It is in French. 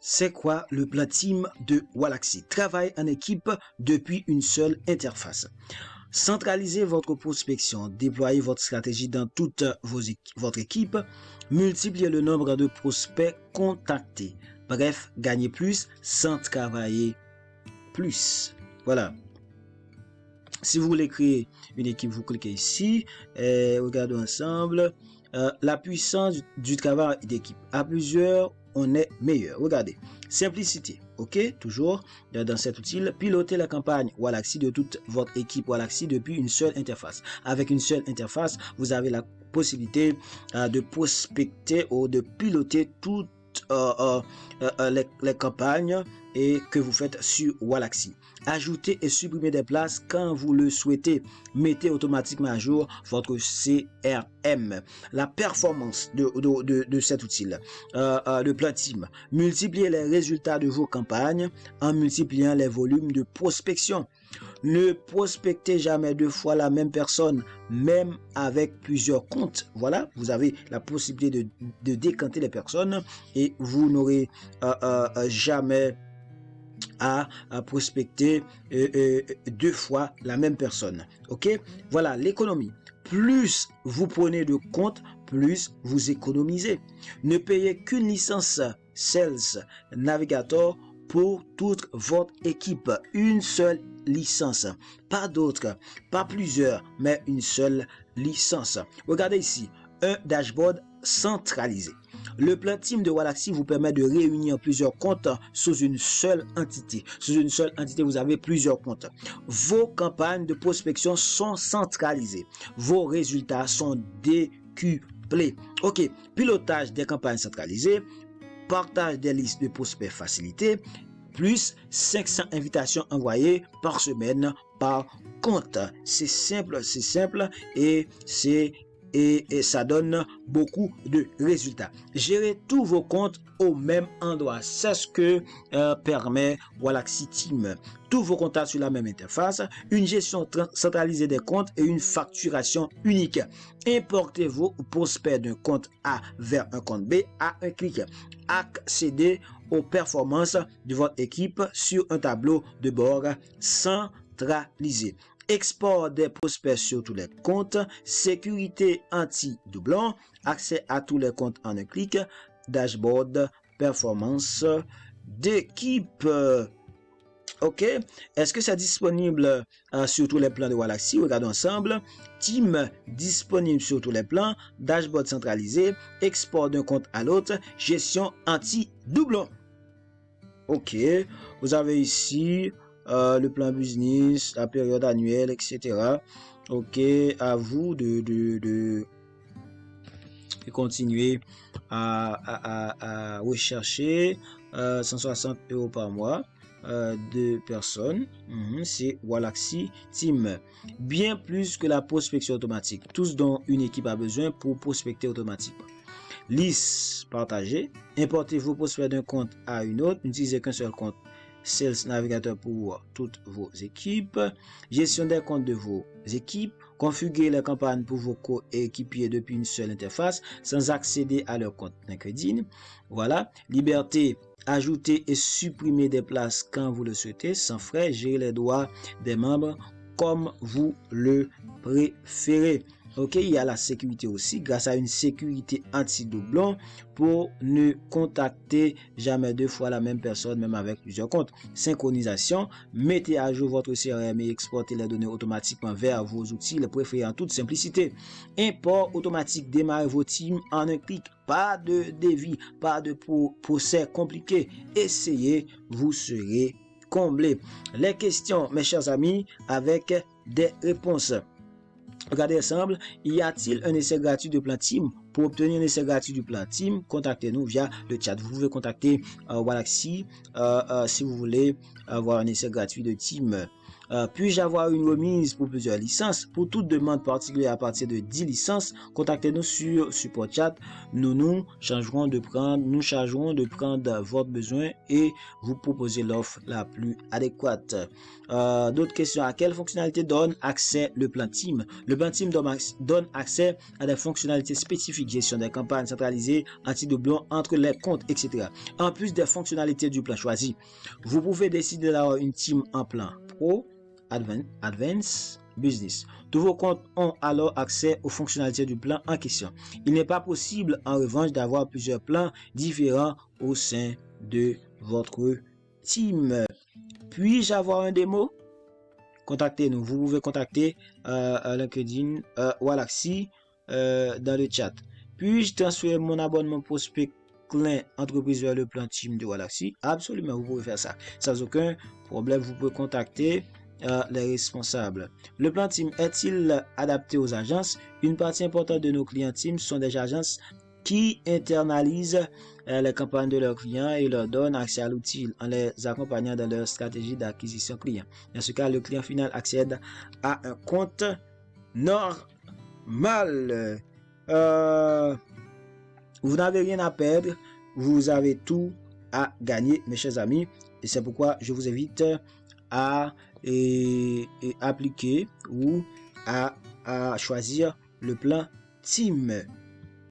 C'est quoi le plan team de Wallaxy? Travaille en équipe depuis une seule interface. Centralisez votre prospection, déployez votre stratégie dans toute votre équipe, multipliez le nombre de prospects contactés. Bref, gagnez plus sans travailler plus. Voilà. Si vous voulez créer une équipe, vous cliquez ici. Regardons ensemble. La puissance du travail d'équipe. À plusieurs, on est meilleur. Regardez. Simplicité. OK, toujours dans cet outil. Pilotez la campagne Wallaxy de toute votre équipe Wallaxy depuis une seule interface. Avec une seule interface, vous avez la possibilité de prospecter ou de piloter toutes les campagnes et que vous faites sur Wallaxy. Ajoutez et supprimez des places quand vous le souhaitez. Mettez automatiquement à jour votre CRM. La performance de cet outil, le plan team. Multipliez les résultats de vos campagnes en multipliant les volumes de prospection. Ne prospectez jamais deux fois la même personne, même avec plusieurs comptes. Voilà, vous avez la possibilité de décanter les personnes et vous n'aurez jamais à prospecter deux fois la même personne. Ok, voilà l'économie. Plus vous prenez de compte, plus vous économisez. Ne payez qu'une licence Sales Navigator pour toute votre équipe. Une seule licence, pas d'autres, pas plusieurs, mais une seule licence. Regardez ici, un dashboard centralisé. Le plan team de Wallaxy vous permet de réunir plusieurs comptes sous une seule entité. Sous une seule entité, vous avez plusieurs comptes. Vos campagnes de prospection sont centralisées. Vos résultats sont décuplés. OK, pilotage des campagnes centralisées, partage des listes de prospects facilité, plus 500 invitations envoyées par semaine par compte. C'est simple et ça donne beaucoup de résultats. Gérez tous vos comptes au même endroit. C'est ce que permet Wallaxy Team. Tous vos contacts sur la même interface, une gestion centralisée des comptes et une facturation unique. Importez vos prospects d'un compte A vers un compte B à un clic. Accédez aux performances de votre équipe sur un tableau de bord centralisé. Export des prospects sur tous les comptes, sécurité anti-doublon, accès à tous les comptes en un clic, dashboard, performance d'équipe. OK, est-ce que c'est disponible sur tous les plans de Wallaxy? Regardons ensemble. Team disponible sur tous les plans, dashboard centralisé, export d'un compte à l'autre, gestion anti-doublon. OK, vous avez ici le plan business, la période annuelle, etc. OK, à vous de continuer à rechercher 160 € par mois. De personnes. C'est Wallaxy Team. Bien plus que la prospection automatique. Tout ce dont une équipe a besoin pour prospecter automatiquement. Liste partagée. Importez vos prospects d'un compte à une autre. N'utilisez qu'un seul compte Sales Navigator pour toutes vos équipes. Gestion des comptes de vos équipes. Configurer les campagnes pour vos coéquipiers depuis une seule interface sans accéder à leur compte LinkedIn. Voilà. Liberté. Ajouter et supprimer des places quand vous le souhaitez sans frais. Gérer les droits des membres comme vous le préférez. OK, il y a la sécurité aussi grâce à une sécurité anti-doublon pour ne contacter jamais deux fois la même personne, même avec plusieurs comptes. Synchronisation, mettez à jour votre CRM et exportez les données automatiquement vers vos outils préférés en toute simplicité. Import automatique, démarrez vos teams en un clic. Pas de dévi, pas de procès compliqué. Essayez, vous serez comblé. Les questions, mes chers amis, avec des réponses. Regardez ensemble, y a-t-il un essai gratuit de plan team? Pour obtenir un essai gratuit du plan team, contactez-nous via le chat. Vous pouvez contacter Wallaxy si vous voulez avoir un essai gratuit de team. Puis-je avoir une remise pour plusieurs licences? Pour toute demande particulière à partir de 10 licences, contactez-nous sur Support Chat. Nous chargerons de prendre votre besoin et vous proposer l'offre la plus adéquate. D'autres questions. À quelle fonctionnalité donne accès le plan Team? Le plan Team donne accès à des fonctionnalités spécifiques, gestion des campagnes centralisées, anti-doublon entre les comptes, etc. En plus des fonctionnalités du plan choisi, vous pouvez décider d'avoir une team en plan Pro, Advanced, Business. Tous vos comptes ont alors accès aux fonctionnalités du plan en question. Il n'est pas possible en revanche d'avoir plusieurs plans différents au sein de votre team. Puis-je avoir un démo? Contactez-nous. Vous pouvez contacter LinkedIn Walaxy dans le chat. Puis-je transférer mon abonnement prospect client entreprise vers le plan team de Walaxy? Absolument, vous pouvez faire ça. Sans aucun problème, vous pouvez contacter les responsables. Le plan team est-il adapté aux agences? Une partie importante de nos clients team sont des agences qui internalisent les campagnes de leurs clients et leur donnent accès à l'outil en les accompagnant dans leur stratégie d'acquisition client. Dans ce cas, le client final accède à un compte normal. Vous n'avez rien à perdre, vous avez tout à gagner, mes chers amis. Et c'est pourquoi je vous invite à appliquer ou à choisir le plan Team.